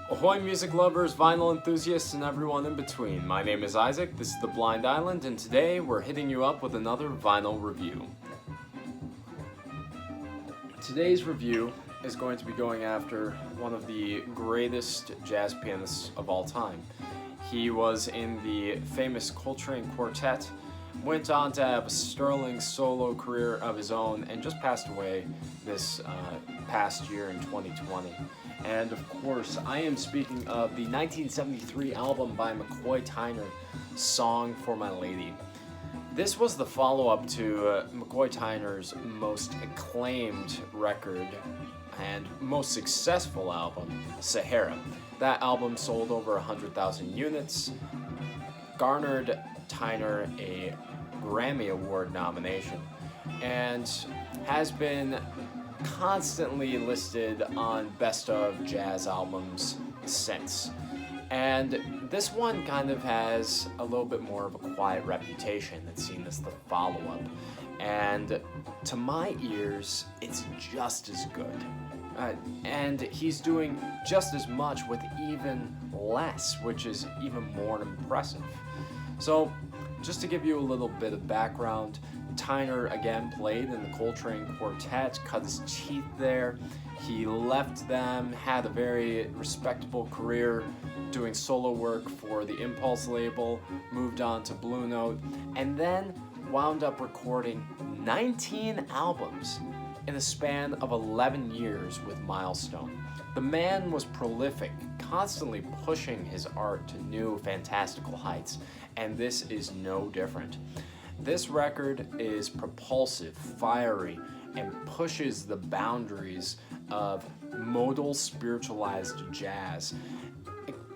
Ahoy music lovers, vinyl enthusiasts, and everyone in between. My name is Isaac, this is The Blind Island, and today we're hitting you up with another vinyl review. Today's review is going to be going after one of the greatest jazz pianists of all time. He was in the famous Coltrane Quartet, went on to have a sterling solo career of his own, and just passed away this past year in 2020. And of course, I am speaking of the 1973 album by McCoy Tyner, Song for My Lady. This was the follow-up to McCoy Tyner's most acclaimed record and most successful album, Sahara. That album sold over 100,000 units, garnered Tyner a Grammy Award nomination, and has been constantly listed on best of jazz albums since. And this one kind of has a little bit more of a quiet reputation. It's seen as the follow-up, and to my ears it's just as good. And he's doing just as much with even less, which is even more impressive. So just to give you a little bit of background, Tyner again played in the Coltrane Quartet, cut his teeth there. He left them, had a very respectable career doing solo work for the Impulse label, moved on to Blue Note, and then wound up recording 19 albums in a span of 11 years with Milestone. The man was prolific, constantly pushing his art to new fantastical heights, and this is no different. This record is propulsive, fiery, and pushes the boundaries of modal spiritualized jazz.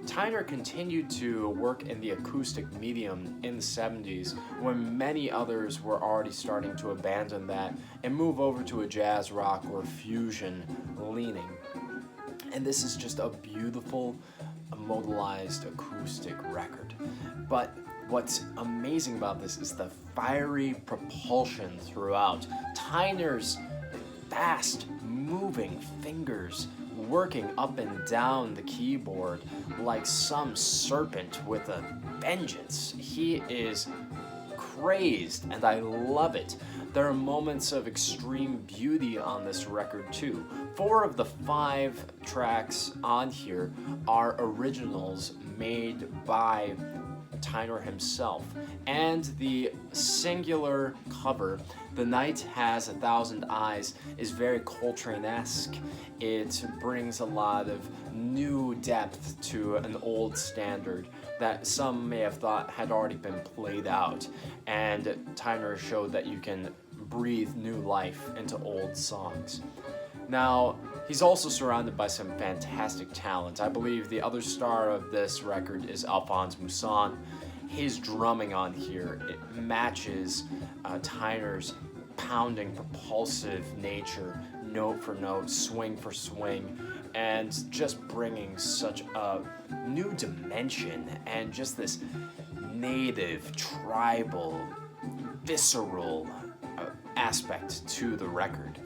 Tyner continued to work in the acoustic medium in the 70s when many others were already starting to abandon that and move over to a jazz rock or fusion leaning. And this is just a beautiful, modalized acoustic record. But what's amazing about this is the fiery propulsion throughout. Tyner's fast moving fingers working up and down the keyboard like some serpent with a vengeance. He is crazed, and I love it. There are moments of extreme beauty on this record too. 4 of the 5 tracks on here are originals made by Tyner himself, and the singular cover, The Night Has 1,000 Eyes, is very Coltrane-esque. It brings a lot of new depth to an old standard that some may have thought had already been played out, and Tyner showed that you can breathe new life into old songs. Now, he's also surrounded by some fantastic talent. I believe the other star of this record is Alphonse Mousson. His drumming on here, it matches Tyner's pounding, propulsive nature, note for note, swing for swing, and just bringing such a new dimension and just this native, tribal, visceral aspect to the record.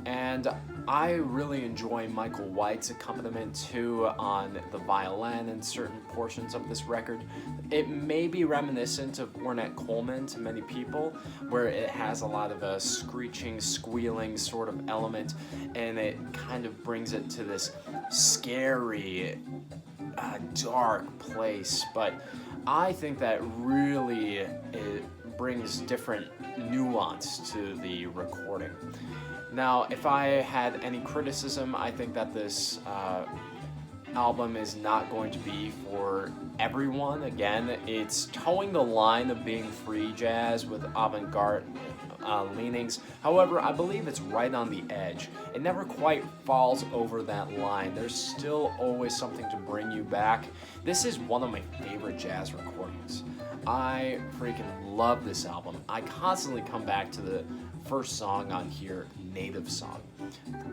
And I really enjoy Michael White's accompaniment too on the violin in certain portions of this record. It may be reminiscent of Ornette Coleman to many people, where it has a lot of a screeching, squealing sort of element, and it kind of brings it to this scary, dark place. But I think that really it brings different nuance to the recording. Now, if I had any criticism, I think that this album is not going to be for everyone. Again, it's towing the line of being free jazz with avant-garde leanings. However, I believe it's right on the edge. It never quite falls over that line. There's still always something to bring you back. This is one of my favorite jazz recordings. I freaking love this album. I constantly come back to the first song on here, Native Song.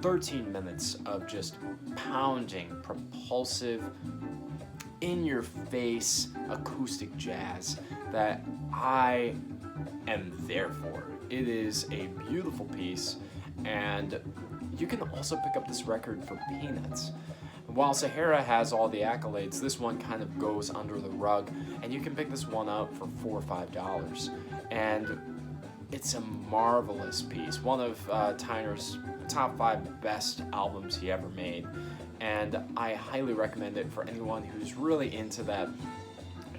13 minutes of just pounding, propulsive, in-your-face acoustic jazz that I am there for. It is a beautiful piece, and you can also pick up this record for peanuts. while Sahara has all the accolades, this one kind of goes under the rug, and you can pick this one up for $4 or $5. And it's a marvelous piece, one of Tyner's top 5 best albums he ever made, and I highly recommend it for anyone who's really into that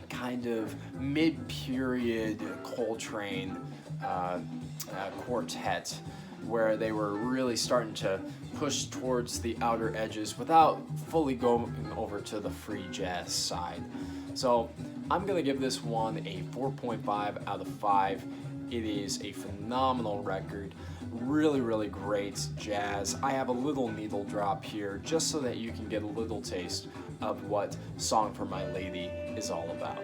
kind of mid-period Coltrane quartet, where they were really starting to push towards the outer edges without fully going over to the free jazz side. So I'm going to give this one a 4.5 out of 5. It is a phenomenal record, really great jazz. I have a little needle drop here just so that you can get a little taste of what Song for My Lady is all about.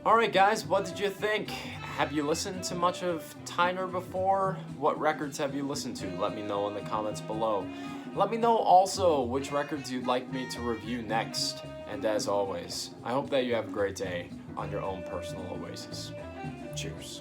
Alright guys, what did you think? Have you listened to much of Tyner before? What records have you listened to? Let me know in the comments below. Let me know also which records you'd like me to review next. And as always, I hope that you have a great day on your own personal oasis. Cheers.